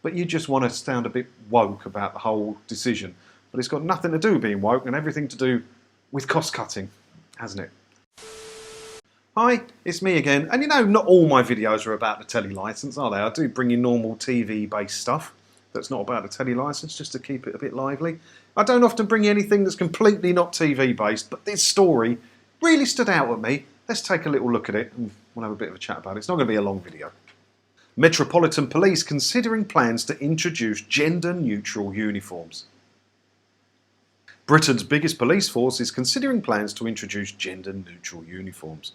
but you just want to sound a bit woke about the whole decision. But it's got nothing to do with being woke and everything to do with cost cutting, hasn't it? Hi, it's me again, and you know, not all my videos are about the telly licence, are they? I do bring you normal TV-based stuff that's not about the telly licence, just to keep it a bit lively. I don't often bring you anything that's completely not TV-based, but this story really stood out at me. Let's take a little look at it, and we'll have a bit of a chat about it. It's not going to be a long video. Metropolitan Police considering plans to introduce gender-neutral uniforms. Britain's biggest police force is considering plans to introduce gender-neutral uniforms.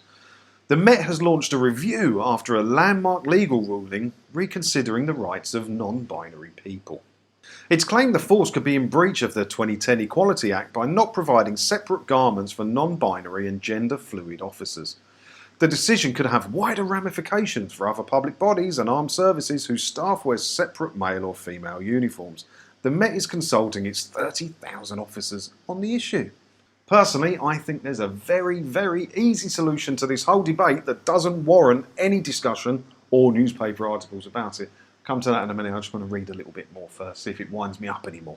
The Met has launched a review after a landmark legal ruling reconsidering the rights of non-binary people. It's claimed the force could be in breach of the 2010 Equality Act by not providing separate garments for non-binary and gender-fluid officers. The decision could have wider ramifications for other public bodies and armed services whose staff wear separate male or female uniforms. The Met is consulting its 30,000 officers on the issue. Personally, I think there's a very, very easy solution to this whole debate that doesn't warrant any discussion or newspaper articles about it. Come to that in a minute. I just want to read a little bit more first, see if it winds me up anymore.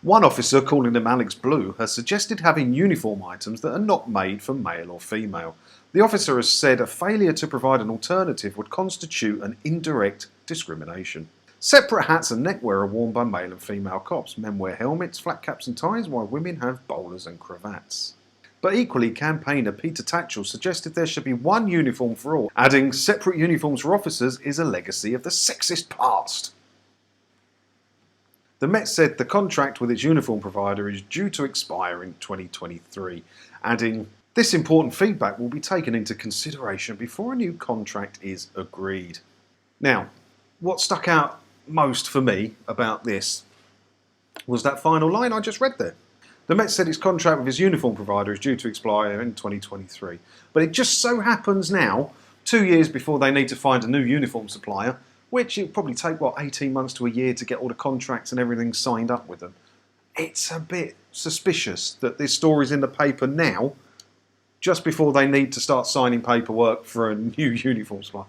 One officer, calling them Alex Blue, has suggested having uniform items that are not made for male or female. The officer has said a failure to provide an alternative would constitute an indirect discrimination. Separate hats and neckwear are worn by male and female cops. Men wear helmets, flat caps and ties, while women have bowlers and cravats. But equally, campaigner Peter Tatchell suggested there should be one uniform for all, adding separate uniforms for officers is a legacy of the sexist past. The Met said the contract with its uniform provider is due to expire in 2023, adding, "This important feedback will be taken into consideration before a new contract is agreed." Now, what stuck out most for me about this was that final line I just read there. The Met said its contract with its uniform provider is due to expire in 2023. But it just so happens now, 2 years before they need to find a new uniform supplier, which it'll probably take, 18 months to a year to get all the contracts and everything signed up with them. It's a bit suspicious that this story's in the paper now, just before they need to start signing paperwork for a new uniform supplier.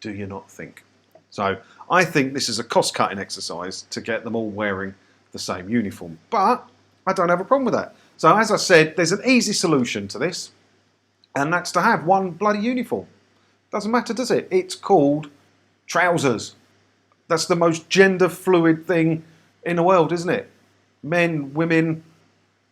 Do you not think? So I think this is a cost-cutting exercise to get them all wearing the same uniform. But I don't have a problem with that. So as I said, there's an easy solution to this, and that's to have one bloody uniform. Doesn't matter, does it? It's called trousers. That's the most gender-fluid thing in the world, isn't it? Men, women,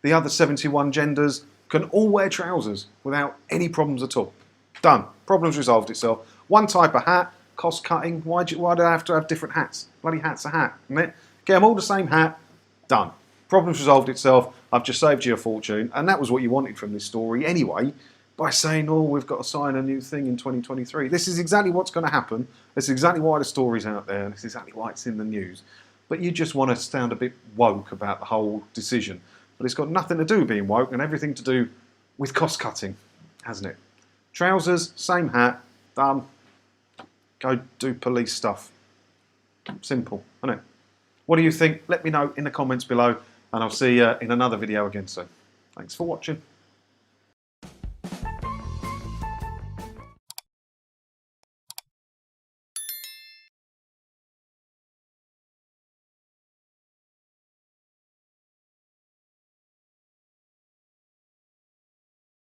the other 71 genders can all wear trousers without any problems at all. Done. Problem's resolved itself. One type of hat. Cost cutting, why do I have to have different hats? Bloody hat's a hat, isn't it? Get them all the same hat, done. Problem's resolved itself, I've just saved you a fortune, and that was what you wanted from this story anyway, by saying, oh, we've got to sign a new thing in 2023. This is exactly what's going to happen, this is exactly why the story's out there, and this is exactly why it's in the news. But you just want to sound a bit woke about the whole decision. But it's got nothing to do with being woke, and everything to do with cost cutting, hasn't it? Trousers, same hat, done. Go do police stuff. Simple, isn't it? What do you think? Let me know in the comments below, and I'll see you in another video again soon. Thanks for watching.